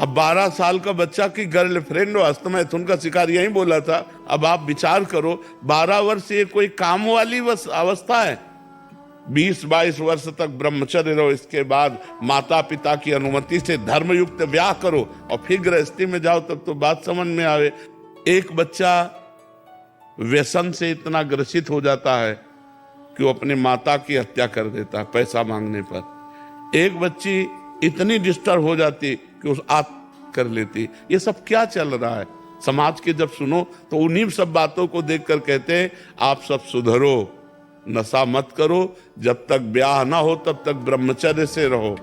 अब 12 साल का बच्चा की गर्लफ्रेंड हो, अस्तमैथुन का शिकार यही बोला था। अब आप विचार करो, 12 वर्ष ये कोई काम वाली अवस्था है? 20-22 वर्ष तक ब्रह्मचर्य रहो, इसके बाद माता पिता की अनुमति से धर्मयुक्त ब्याह करो और फिर गृहस्थी में जाओ, तब तो बात समझ में आवे। एक बच्चा व्यसन से इतना ग्रसित हो जाता है कि वो अपने माता की हत्या कर देता है पैसा मांगने पर। एक बच्ची इतनी डिस्टर्ब हो जाती कि उस आत्महत्या कर लेती। ये सब क्या चल रहा है समाज के? जब सुनो तो उन्हीं सब बातों को देखकर कहते हैं आप सब सुधरो, नशा मत करो, जब तक ब्याह ना हो तब तक ब्रह्मचर्य से रहो।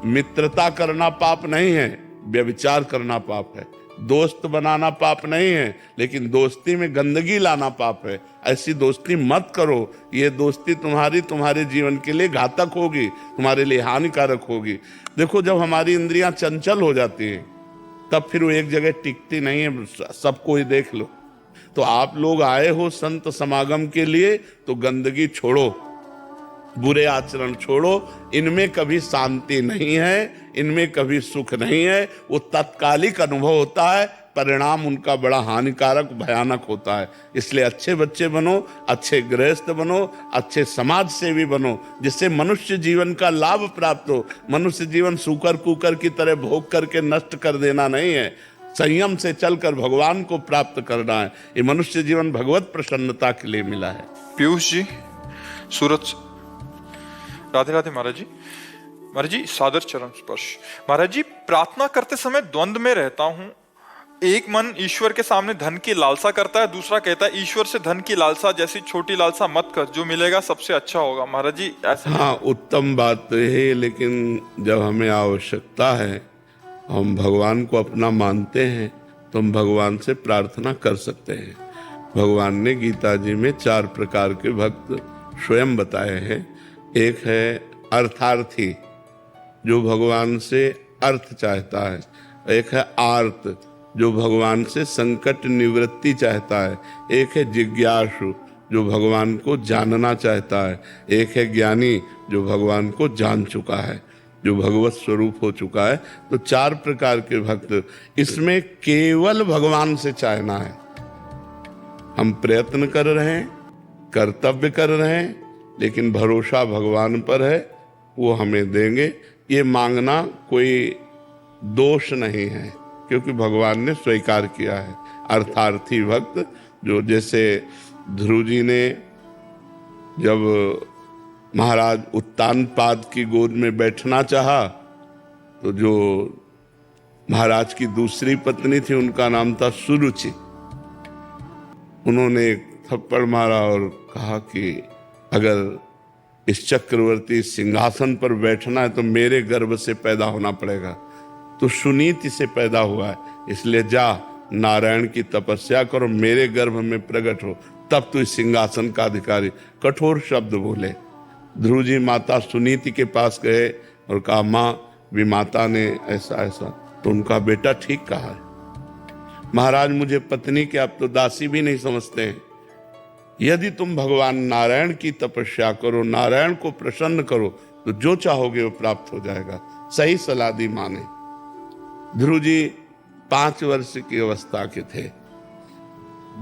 मित्रता करना पाप नहीं है, व्यभिचार करना पाप है। दोस्त बनाना पाप नहीं है, लेकिन दोस्ती में गंदगी लाना पाप है। ऐसी दोस्ती मत करो, ये दोस्ती तुम्हारे जीवन के लिए घातक होगी, तुम्हारे लिए हानिकारक होगी। देखो, जब हमारी इंद्रियां चंचल हो जाती हैं तब फिर वो एक जगह टिकती नहीं है, सबको ही देख लो। तो आप लोग आए हो संत समागम के लिए तो गंदगी छोड़ो, बुरे आचरण छोड़ो। इनमें कभी शांति नहीं है, इनमें कभी सुख नहीं है। वो तत्कालिक अनुभव होता है, परिणाम उनका बड़ा हानिकारक भयानक होता है। इसलिए अच्छे बच्चे बनो, अच्छे गृहस्थ बनो, अच्छे समाज सेवी बनो, जिससे मनुष्य जीवन का लाभ प्राप्त हो। मनुष्य जीवन सूकर कुकर की तरह भोग करके नष्ट कर देना नहीं है, संयम से चलकर भगवान को प्राप्त करना है। ये मनुष्य जीवन भगवत प्रसन्नता के लिए मिला है। पीयूष जी, सूरत से। राधे राधे महाराज जी। महाराज जी, सादर चरण स्पर्श। महाराज जी, प्रार्थना करते समय द्वंद्व में रहता हूँ। एक मन ईश्वर के सामने धन की लालसा करता है, दूसरा कहता है ईश्वर से धन की लालसा जैसी छोटी लालसा मत कर, जो मिलेगा सबसे अच्छा होगा। महाराज जी ऐसा? हाँ, उत्तम बात तो है, लेकिन जब हमें आवश्यकता है, हम भगवान को अपना मानते हैं, तो हम भगवान से प्रार्थना कर सकते हैं। भगवान ने गीता जी में 4 प्रकार के भक्त स्वयं बताए हैं। एक है अर्थार्थी, जो भगवान से अर्थ चाहता है। एक है आर्त, जो भगवान से संकट निवृत्ति चाहता है। एक है जिज्ञासु, जो भगवान को जानना चाहता है। एक है ज्ञानी, जो भगवान को जान चुका है, जो भगवत स्वरूप हो चुका है। तो 4 प्रकार के भक्त। इसमें केवल भगवान से चाहना है। हम प्रयत्न कर रहे हैं, कर्तव्य कर रहे हैं, लेकिन भरोसा भगवान पर है, वो हमें देंगे। ये मांगना कोई दोष नहीं है, क्योंकि भगवान ने स्वीकार किया है। अर्थार्थी भक्त, जो जैसे ध्रुव जी ने जब महाराज उत्तानपाद की गोद में बैठना चाहा, तो जो महाराज की दूसरी पत्नी थी, उनका नाम था सुरुचि, उन्होंने एक थप्पड़ मारा और कहा कि अगर इस चक्रवर्ती सिंहासन पर बैठना है तो मेरे गर्भ से पैदा होना पड़ेगा। तो सुनीति से पैदा हुआ है, इसलिए जा नारायण की तपस्या करो, मेरे गर्भ में प्रकट हो, तब तू इस सिंहासन का अधिकारी। कठोर शब्द बोले। ध्रुव जी माता सुनीति के पास गए और कहा, माँ विमाता ने ऐसा ऐसा। तो उनका बेटा ठीक कहा है, महाराज मुझे पत्नी के आप तो दासी भी नहीं समझते हैं। यदि तुम भगवान नारायण की तपस्या करो, नारायण को प्रसन्न करो, तो जो चाहोगे वो प्राप्त हो जाएगा। सही सलाह दी माँ ने। ध्रुव जी 5 वर्ष की अवस्था के थे,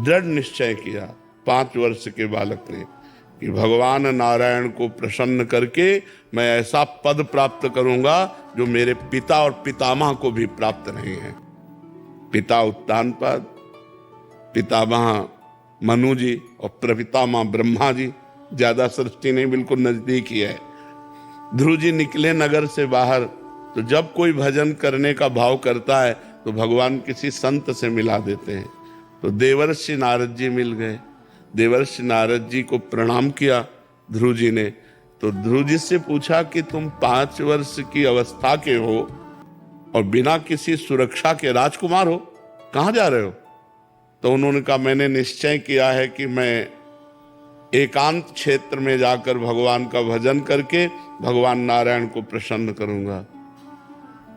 दृढ़ निश्चय किया 5 वर्ष के बालक ने कि भगवान नारायण को प्रसन्न करके मैं ऐसा पद प्राप्त करूंगा जो मेरे पिता और पितामह को भी प्राप्त नहीं है। पिता उत्तानपाद, पितामह मनु जी और प्रपितामह ब्रह्मा जी। ज्यादा सृष्टि नहीं, बिल्कुल नजदीक ही है। ध्रुव जी निकले नगर से बाहर, तो जब कोई भजन करने का भाव करता है तो भगवान किसी संत से मिला देते हैं। तो देवर्षि नारद जी मिल गए। देवर्षि नारद जी को प्रणाम किया ध्रुव जी ने। तो ध्रुव जी से पूछा कि तुम 5 वर्ष की अवस्था के हो और बिना किसी सुरक्षा के राजकुमार हो, कहाँ जा रहे हो? तो उन्होंने कहा, मैंने निश्चय किया है कि मैं एकांत क्षेत्र में जाकर भगवान का भजन करके भगवान नारायण को प्रसन्न करूंगा।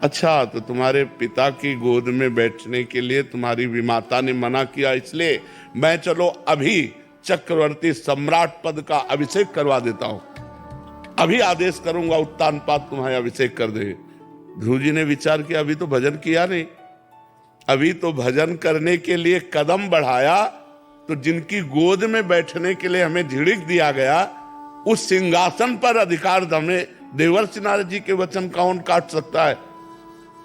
अच्छा, तो तुम्हारे पिता की गोद में बैठने के लिए तुम्हारी विमाता ने मना किया, इसलिए मैं चलो अभी चक्रवर्ती सम्राट पद का अभिषेक करवा देता हूं। अभी आदेश करूंगा उत्तानपाद तुम्हारे अभिषेक कर दे। ध्रुव जी ने विचार किया अभी तो भजन किया नहीं, अभी तो भजन करने के लिए कदम बढ़ाया तो जिनकी गोद में बैठने के लिए हमें झिड़क दिया गया, उस सिंहासन पर अधिकार हमें देवर्षि नारद जी के वचन कौन काट सकता है।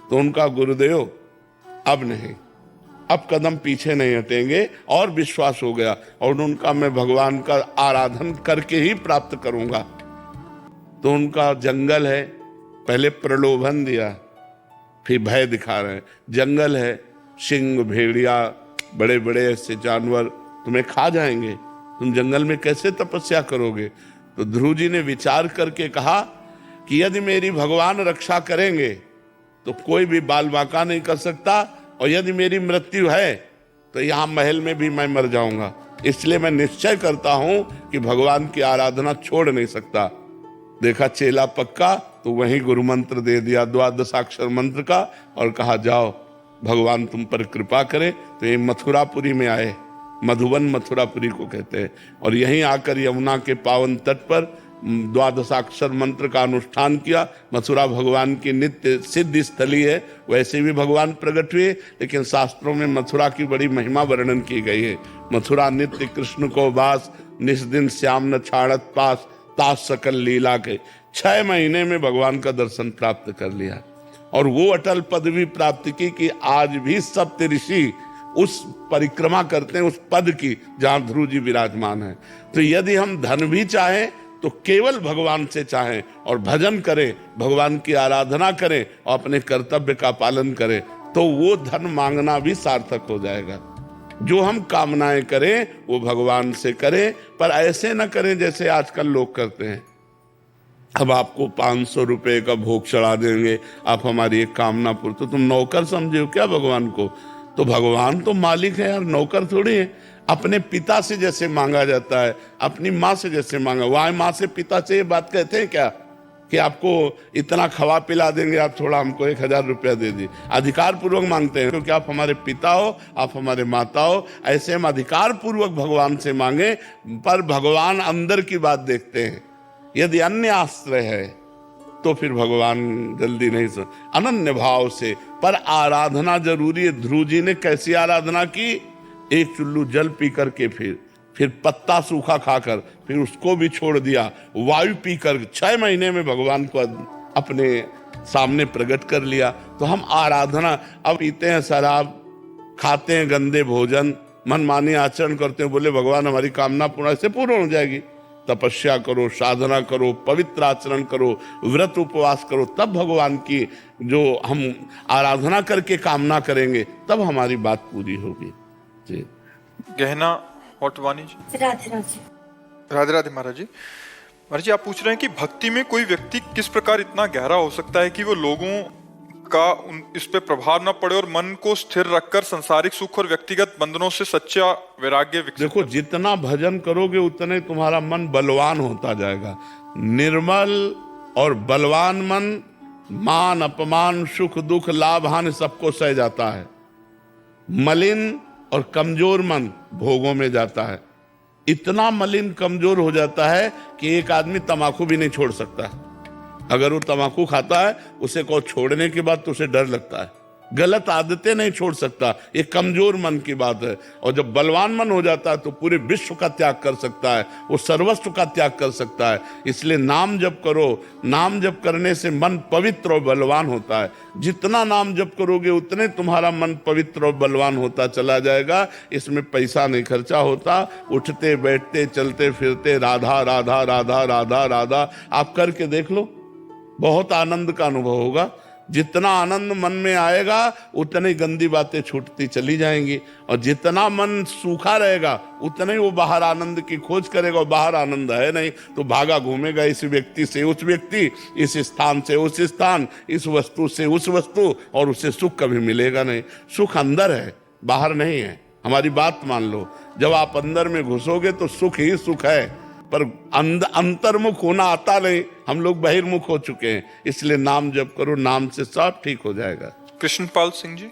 तो उनका गुरुदेव अब नहीं, अब कदम पीछे नहीं हटेंगे, और विश्वास हो गया और उनका मैं भगवान का आराधन करके ही प्राप्त करूंगा। तो उनका जंगल है, पहले प्रलोभन दिया फिर भय दिखा रहे हैं। जंगल है, सिंह भेड़िया बड़े बड़े ऐसे जानवर तुम्हें खा जाएंगे, तुम जंगल में कैसे तपस्या करोगे। तो ध्रुव जी ने विचार करके कहा कि यदि मेरी भगवान रक्षा करेंगे तो कोई भी बाल बांका नहीं कर सकता, और यदि मेरी मृत्यु है तो यहां महल में भी मैं मर जाऊंगा, इसलिए मैं निश्चय करता हूं कि भगवान की आराधना छोड़ नहीं सकता। देखा चेला पक्का, तो वहीं गुरु मंत्र दे दिया 12 मंत्र का, और कहा जाओ भगवान तुम पर कृपा करे। तो ये मथुरापुरी में आए, मधुबन मथुरापुरी को कहते हैं, और यहीं आकर यमुना के पावन तट पर 12 मंत्र का अनुष्ठान किया। मथुरा भगवान की नित्य सिद्ध स्थली है, वैसे भी भगवान प्रकट हुए, लेकिन शास्त्रों में मथुरा की बड़ी महिमा वर्णन की गई है। मथुरा नित्य कृष्ण को वास, निस दिन श्याम न छाड़त पास, तास सकल लीला के। 6 महीने में भगवान का दर्शन प्राप्त कर लिया, और वो अटल पदवी प्राप्त की कि आज भी सप्त ऋषि उस परिक्रमा करते हैं उस पद की जहां ध्रुव जी विराजमान है। तो यदि हम धन भी चाहें तो केवल भगवान से चाहें और भजन करें, भगवान की आराधना करें और अपने कर्तव्य का पालन करें, तो वो धन मांगना भी सार्थक हो जाएगा। जो हम कामनाएं करें वो भगवान से करें, पर ऐसे न करें जैसे आजकल लोग करते हैं। अब आपको 500 रुपए का भोग चढ़ा देंगे, आप हमारी एक कामना पूरी, तो तुम नौकर समझे हो क्या भगवान को? तो भगवान तो मालिक है यार, नौकर थोड़ी है। अपने पिता से जैसे मांगा जाता है, अपनी माँ से जैसे मांगा, वहां माँ से पिता से ये बात कहते हैं क्या कि आपको इतना खवा पिला देंगे, आप थोड़ा हमको 1000 रुपया दे दी। अधिकार पूर्वक मांगते हैं क्योंकि आप हमारे पिता हो, आप हमारे माता हो, ऐसे हम अधिकार पूर्वक भगवान से मांगे। पर भगवान अंदर की बात देखते हैं, यदि अन्य आश्रय है तो फिर भगवान जल्दी नहीं सुन, अनन्य भाव से। पर आराधना जरूरी है। ध्रुव जी ने कैसी आराधना की? एक चुल्लू जल पी करके, फिर पत्ता सूखा खाकर, फिर उसको भी छोड़ दिया, वायु पीकर 6 महीने में भगवान को अपने सामने प्रकट कर लिया। तो हम आराधना, अब पीते हैं शराब, खाते हैं गंदे भोजन, मनमानी आचरण करते हैं, बोले भगवान हमारी कामना पूर्ण से पूर्ण हो जाएगी। तपस्या करो, साधना करो, पवित्र आचरण करो, व्रत उपवास करो, तब भगवान की जो हम आराधना करके कामना करेंगे तब हमारी बात पूरी होगी। जी। गहना होटवानी जी। राधे राधे। राधे राधे महाराज जी। महाराज जी, आप पूछ रहे हैं कि भक्ति में कोई व्यक्ति किस प्रकार इतना गहरा हो सकता है कि वो लोगों का इस पे प्रभाव न पड़े और मन को स्थिर रखकर सांसारिक सुख और व्यक्तिगत बंधनों से सच्चा वैराग्य विकसित। देखो, जितना भजन करोगे उतने तुम्हारा मन बलवान होता जाएगा। निर्मल और बलवान मन मान अपमान सुख दुख लाभ हानि सबको सह जाता है। मलिन और कमजोर मन भोगों में जाता है। इतना मलिन कमजोर हो जाता है कि एक आदमी तंबाकू भी नहीं छोड़ सकता। अगर वो तंबाकू खाता है, उसे को छोड़ने के बाद तो उसे डर लगता है, गलत आदतें नहीं छोड़ सकता। ये कमजोर मन की बात है। और जब बलवान मन हो जाता है तो पूरे विश्व का त्याग कर सकता है, वो सर्वस्व का त्याग कर सकता है। इसलिए नाम जप करो, नाम जप करने से मन पवित्र और बलवान होता है। जितना नाम जप करोगे उतने तुम्हारा मन पवित्र और बलवान होता चला जाएगा। इसमें पैसा नहीं खर्चा होता। उठते बैठते चलते फिरते राधा राधा राधा राधा राधा आप करके देख लो, बहुत आनंद का अनुभव होगा। जितना आनंद मन में आएगा उतनी गंदी बातें छूटती चली जाएंगी, और जितना मन सूखा रहेगा उतना ही वो बाहर आनंद की खोज करेगा। और बाहर आनंद है नहीं तो भागा घूमेगा इस व्यक्ति से उस व्यक्ति, इस स्थान से उस स्थान, इस वस्तु से उस वस्तु, और उसे सुख कभी मिलेगा नहीं। सुख अंदर है, बाहर नहीं है। हमारी बात मान लो, जब आप अंदर में घुसोगे तो सुख ही सुख है, पर अंतर्मुख होना आता नहीं। हम लोग बहिर्मुख हो चुके हैं। इसलिए नाम जप करो, नाम से सब ठीक हो जाएगा। कृष्णपाल सिंह जी।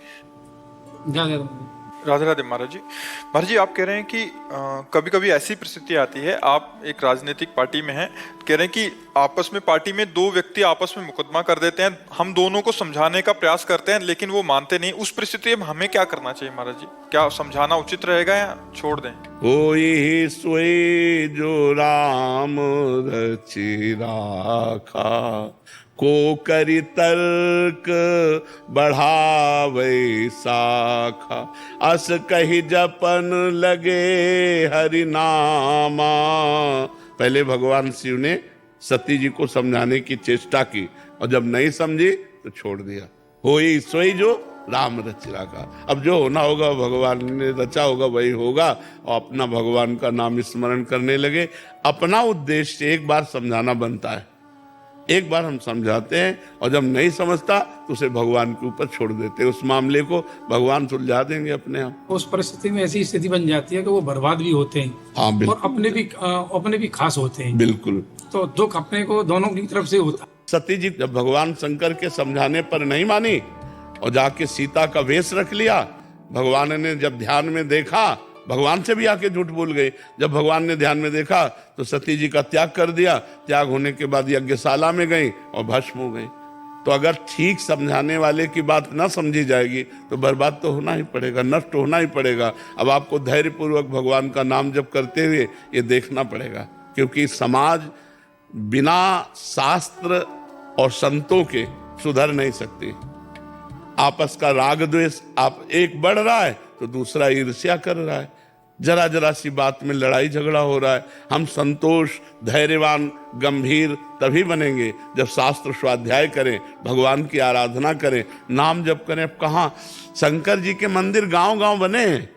राधे राधे महाराज जी। महाराज जी, आप कह रहे हैं कि कभी कभी ऐसी परिस्थिति आती है, आप एक राजनीतिक पार्टी में हैं, कह रहे हैं कि आपस में पार्टी में दो व्यक्ति आपस में मुकदमा कर देते हैं, हम दोनों को समझाने का प्रयास करते हैं लेकिन वो मानते नहीं, उस परिस्थिति में हमें क्या करना चाहिए महाराज जी? क्या समझाना उचित रहेगा या छोड़ दें? होई सोई जो राम रचि राखा, को करि तर्क बढ़ावे साखा, अस कही जपन लगे हरि नामा। पहले भगवान शिव ने सती जी को समझाने की चेष्टा की और जब नहीं समझी तो छोड़ दिया। होई सोई जो राम रचि राखा। अब जो होना होगा भगवान ने रचा होगा वही होगा, और अपना भगवान का नाम स्मरण करने लगे। अपना उद्देश्य एक बार समझाना बनता है, एक बार हम समझाते हैं और जब नहीं समझता तो उसे भगवान के ऊपर छोड़ देते हैं। उस मामले को भगवान सुलझा देंगे अपने आप। उस परिस्थिति में ऐसी स्थिति बन जाती है कि वो बर्बाद भी होते हैं, हाँ और बिल्कुल, अपने भी खास होते हैं। बिल्कुल। तो दुख अपने को दोनों की तरफ से होता है। सती जी जब भगवान शंकर के समझाने पर नहीं मानी और जाके सीता का वेश रख लिया, भगवान ने जब ध्यान में देखा, भगवान से भी आके झूठ बोल गए। जब भगवान ने ध्यान में देखा तो सती जी का त्याग कर दिया। त्याग होने के बाद यज्ञशाला में गई और भस्म हो गई। तो अगर ठीक समझाने वाले की बात ना समझी जाएगी तो बर्बाद तो होना ही पड़ेगा, नष्ट होना ही पड़ेगा। अब आपको धैर्यपूर्वक भगवान का नाम जप करते हुए ये देखना पड़ेगा, क्योंकि समाज बिना शास्त्र और संतों के सुधर नहीं सकती। आपस का राग द्वेष, आप एक बढ़ रहा है तो दूसरा ईर्ष्या कर रहा है, जरा जरा सी बात में लड़ाई झगड़ा हो रहा है। हम संतोष, धैर्यवान, गंभीर तभी बनेंगे जब शास्त्र स्वाध्याय करें, भगवान की आराधना करें, नाम जप करें। अब कहाँ शंकर जी के मंदिर गांव गांव बने हैं,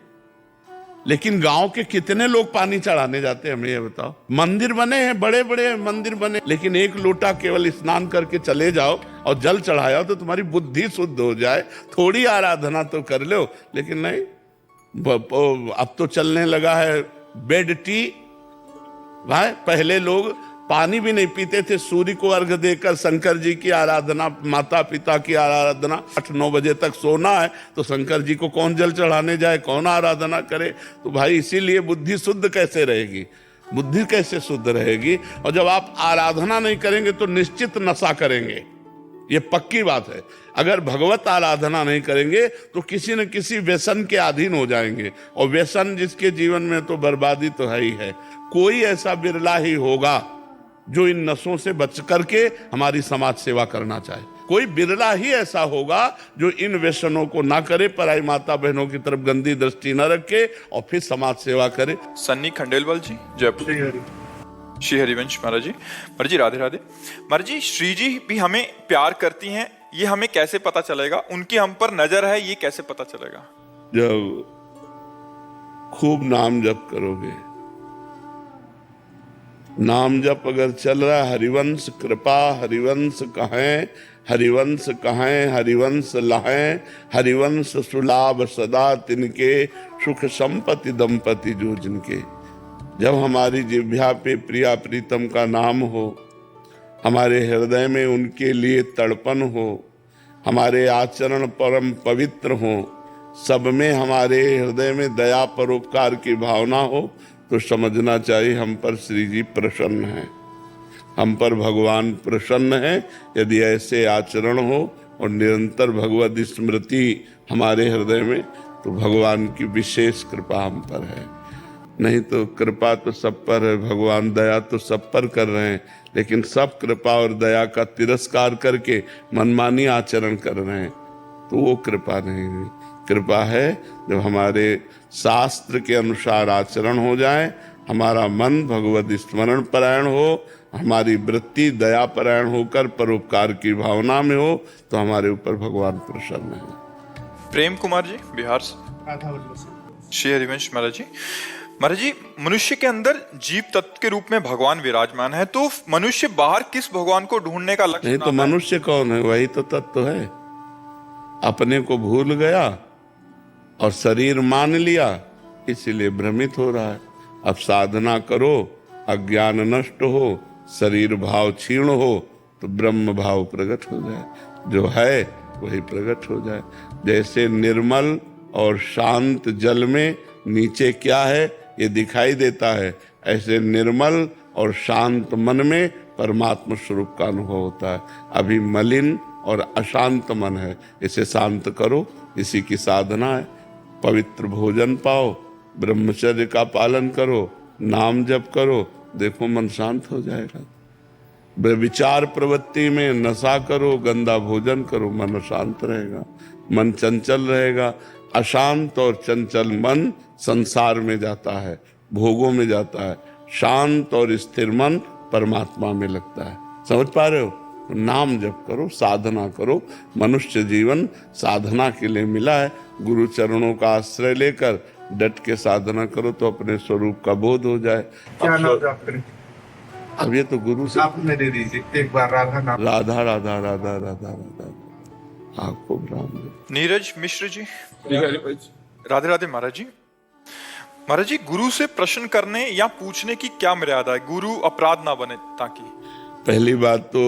लेकिन गांव के कितने लोग पानी चढ़ाने जाते हैं हमें ये बताओ। मंदिर बने हैं, बड़े बड़े मंदिर बने, लेकिन एक लोटा केवल स्नान करके चले जाओ और जल चढ़ाया तो तुम्हारी बुद्धि शुद्ध हो जाए, थोड़ी आराधना तो कर लो। लेकिन नहीं, अब तो चलने लगा है बेड टी। भाई पहले लोग पानी भी नहीं पीते थे, सूर्य को अर्घ देकर शंकर जी की आराधना, माता पिता की आराधना। 8-9 बजे तक सोना है तो शंकर जी को कौन जल चढ़ाने जाए, कौन आराधना करे? तो भाई इसीलिए बुद्धि शुद्ध कैसे रहेगी, बुद्धि कैसे शुद्ध रहेगी? और जब आप आराधना नहीं करेंगे तो निश्चित नशा करेंगे, ये पक्की बात है। अगर भगवत आराधना नहीं करेंगे तो किसी न किसी व्यसन के अधीन हो जाएंगे, और व्यसन जिसके जीवन में तो बर्बादी तो है ही है। कोई ऐसा बिरला ही होगा जो इन नशों से बच करके हमारी समाज सेवा करना चाहे। कोई बिरला ही ऐसा होगा जो इन व्यसनों को ना करे, पराई माता बहनों की तरफ गंदी दृष्टि न रखे और फिर समाज सेवा करे। सन्नी खंडेलवाल जी, जयपुर। श्री हरिवंश महाराज जी। महाराज जी राधे राधे। महाराज जी, श्री जी भी हमें प्यार करती हैं, ये हमें कैसे पता चलेगा? उनकी हम पर नजर है, ये कैसे पता चलेगा? जब खूब नाम जप करोगे, नाम जप अगर चल रहा है, हरिवंश कृपा, हरिवंश कहें, हरिवंश कहें, हरिवंश लहें, हरिवंश सुलाभ सदा तिनके, सुख संपत्ति दंपति जो जिनके। जब हमारी जिह्वा पे प्रिया प्रीतम का नाम हो, हमारे हृदय में उनके लिए तड़पन हो, हमारे आचरण परम पवित्र हो, सब में हमारे हृदय में दया परोपकार की भावना हो, तो समझना चाहिए हम पर श्री जी प्रसन्न हैं, हम पर भगवान प्रसन्न है। यदि ऐसे आचरण हो और निरंतर भगवद स्मृति हमारे हृदय में, तो भगवान की विशेष कृपा हम पर है। नहीं तो कृपा तो सब पर है, भगवान दया तो सब पर कर रहे हैं, लेकिन सब कृपा और दया का तिरस्कार करके मनमानी आचरण कर रहे हैं, तो वो कृपा नहीं हुई। कृपा है जब हमारे शास्त्र के अनुसार आचरण हो जाए, हमारा मन भगवत स्मरण परायण हो, हमारी वृत्ति दया परायण होकर परोपकार की भावना में हो, तो हमारे ऊपर भगवान प्रसन्न है। प्रेम कुमार जी, बिहार से। श्री हरिवंश महाराज जी। महाराज जी, मनुष्य के अंदर जीव तत्व के रूप में भगवान विराजमान है, तो मनुष्य बाहर किस भगवान को ढूंढने का लक्ष्य? नहीं तो मनुष्य कौन है? वही तो तत्व है। अपने को भूल गया और शरीर मान लिया, इसीलिए भ्रमित हो रहा है। अब साधना करो, अज्ञान नष्ट हो, शरीर भाव क्षीण हो, तो ब्रह्म भाव प्रकट हो जाए, जो है वही प्रकट हो जाए। जैसे निर्मल और शांत जल में नीचे क्या है ये दिखाई देता है, ऐसे निर्मल और शांत मन में परमात्मा स्वरूप का अनुभव होता है। अभी मलिन और अशांत मन है, इसे शांत करो, इसी की साधना है। पवित्र भोजन पाओ, ब्रह्मचर्य का पालन करो, नाम जप करो, देखो मन शांत हो जाएगा। विचार प्रवृत्ति में नशा करो, गंदा भोजन करो, मन शांत रहेगा, मन चंचल रहेगा। अशांत और चंचल मन संसार में जाता है, भोगों में जाता है। शांत और स्थिर मन परमात्मा में लगता है। समझ पा रहे हो? नाम जप करो, साधना करो। मनुष्य जीवन साधना के लिए मिला है। गुरु चरणों का आश्रय लेकर डट के साधना करो तो अपने स्वरूप का बोध हो जाए। क्या नाम जाप करें? अब ये तो गुरु से आप में दे दीजिए एक बार राधा नाम। राधा राधा राधा राधा राधा। आपको राम। नीरज मिश्र जी, राधे राधे महाराज जी। महाराज जी, गुरु से प्रश्न करने या पूछने की क्या मर्यादा है, गुरु अपराध ना बने ताकि? पहली बात तो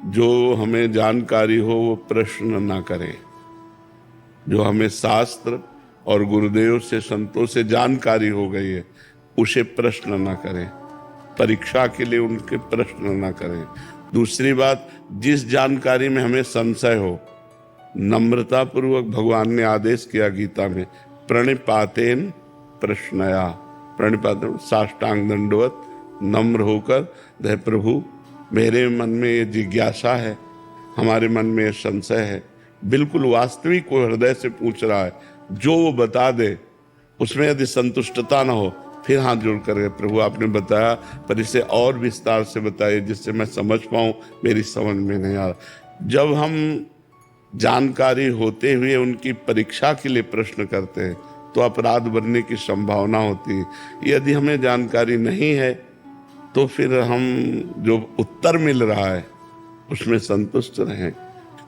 जो हमें जानकारी हो वो प्रश्न ना करें। जो हमें शास्त्र और गुरुदेव से, संतों से जानकारी हो गई है, उसे प्रश्न ना करें। परीक्षा के लिए उनके प्रश्न ना करें। दूसरी बात, जिस जानकारी में हमें संशय हो, नम्रता पूर्वक भगवान ने आदेश किया गीता में, प्रणिपातेन प्रश्नया। प्रणिपातेन साष्टांग दंडवत नम्र होकर, दे प्रभु मेरे मन में ये जिज्ञासा है, हमारे मन में ये संशय है, बिल्कुल वास्तविक वो हृदय से पूछ रहा है, जो वो बता दे। उसमें यदि संतुष्टता ना हो, फिर हाथ जोड़ कर, प्रभु आपने बताया पर इसे और विस्तार से बताइए जिससे मैं समझ पाऊं, मेरी समझ में नहीं आ रहा। जब हम जानकारी होते हुए उनकी परीक्षा के लिए प्रश्न करते हैं तो अपराध बनने की संभावना होती है। यदि हमें जानकारी नहीं है तो फिर हम जो उत्तर मिल रहा है उसमें संतुष्ट रहें।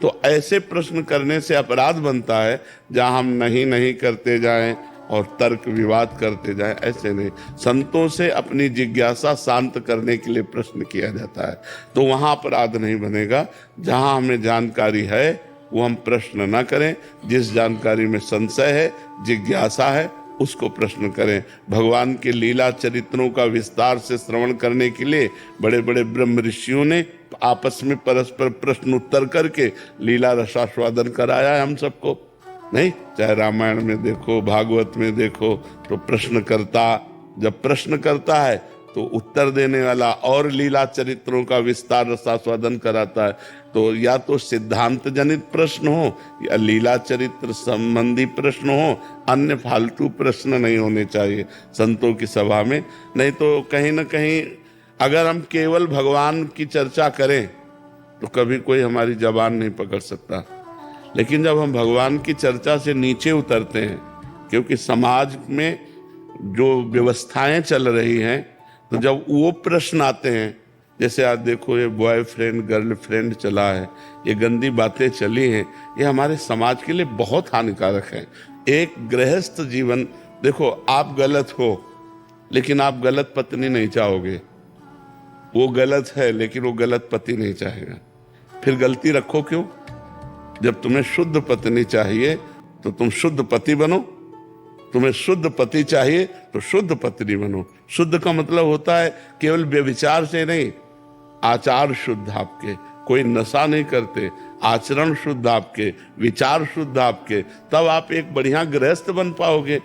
तो ऐसे प्रश्न करने से अपराध बनता है जहां हम नहीं करते जाएं और तर्क विवाद करते जाएं। ऐसे नहीं, संतों से अपनी जिज्ञासा शांत करने के लिए प्रश्न किया जाता है, तो वहां अपराध नहीं बनेगा। जहां हमें जानकारी है वो हम प्रश्न ना करें। जिस जानकारी में संशय है, जिज्ञासा है, उसको प्रश्न करें। भगवान के लीला चरित्रों का विस्तार से श्रवण करने के लिए बड़े बड़े ब्रह्म ऋषियों ने आपस में परस्पर प्रश्न उत्तर करके लीला रसास्वादन कराया है हम सबको। नहीं, चाहे रामायण में देखो, भागवत में देखो, तो प्रश्नकर्ता जब प्रश्न करता है तो उत्तर देने वाला और लीला चरित्रों का विस्तार रसास्वादन कराता है। तो या तो सिद्धांत जनित प्रश्न हो या लीला चरित्र संबंधी प्रश्न हो, अन्य फालतू प्रश्न नहीं होने चाहिए संतों की सभा में। नहीं तो कहीं ना कहीं अगर हम केवल भगवान की चर्चा करें तो कभी कोई हमारी जबान नहीं पकड़ सकता। लेकिन जब हम भगवान की चर्चा से नीचे उतरते हैं, क्योंकि समाज में जो व्यवस्थाएं चल रही हैं, तो जब वो प्रश्न आते हैं, जैसे आज देखो ये बॉयफ्रेंड गर्लफ्रेंड चला है, ये गंदी बातें चली हैं, ये हमारे समाज के लिए बहुत हानिकारक है। एक गृहस्थ जीवन, देखो आप गलत हो लेकिन आप गलत पत्नी नहीं चाहोगे, वो गलत है लेकिन वो गलत पति नहीं चाहेगा। फिर गलती रखो क्यों? जब तुम्हें शुद्ध पत्नी चाहिए तो तुम शुद्ध पति बनो, तुम्हें शुद्ध पति चाहिए तो शुद्ध पत्नी बनो। शुद्ध का मतलब होता है केवल व्यभिचार से नहीं, आचार शुद्ध आपके, कोई नशा नहीं करते, आचरण शुद्ध आपके, विचार शुद्ध आपके, तब आप एक बढ़िया गृहस्थ बन पाओगे।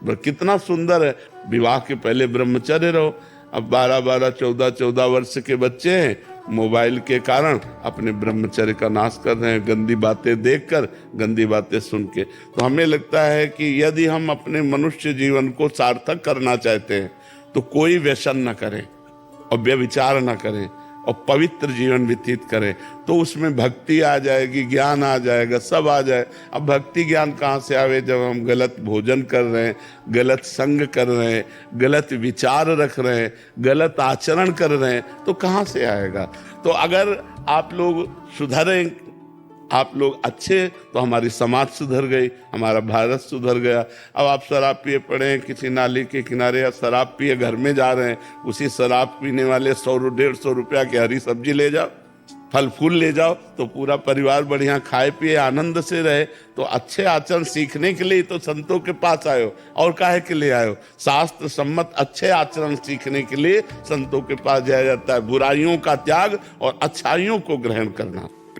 कितना सुंदर है, विवाह के पहले ब्रह्मचर्य रहो। अब 12-12, 14-14 वर्ष के बच्चे हैं, मोबाइल के कारण अपने ब्रह्मचर्य का नाश कर रहे हैं, गंदी बातें देखकर, गंदी बातें सुन के। तो हमें लगता है कि यदि हम अपने मनुष्य जीवन को सार्थक करना चाहते हैं तो कोई व्यसन न करें और व्यभिचार न करें और पवित्र जीवन व्यतीत करें, तो उसमें भक्ति आ जाएगी, ज्ञान आ जाएगा, सब आ जाए। अब भक्ति ज्ञान कहाँ से आवे जब हम गलत भोजन कर रहे हैं, गलत संग कर रहे हैं, गलत विचार रख रहे हैं, गलत आचरण कर रहे हैं, तो कहाँ से आएगा? तो अगर आप लोग सुधरें, आप लोग अच्छे, तो हमारी समाज सुधर गई, हमारा भारत सुधर गया। अब आप शराब पिए पड़े हैं किसी नाली के किनारे, या शराब पिए घर में जा रहे हैं, उसी शराब पीने वाले 100-150 रुपया की हरी सब्जी ले जाओ, फल फूल ले जाओ तो पूरा परिवार बढ़िया खाए पिए आनंद से रहे। तो अच्छे आचरण सीखने के लिए तो संतों के पास आयो, और काहे के लिए आयो? शास्त्र सम्मत अच्छे आचरण सीखने के लिए संतों के पास जाया जाता है। बुराइयों का त्याग और अच्छाइयों को ग्रहण करना।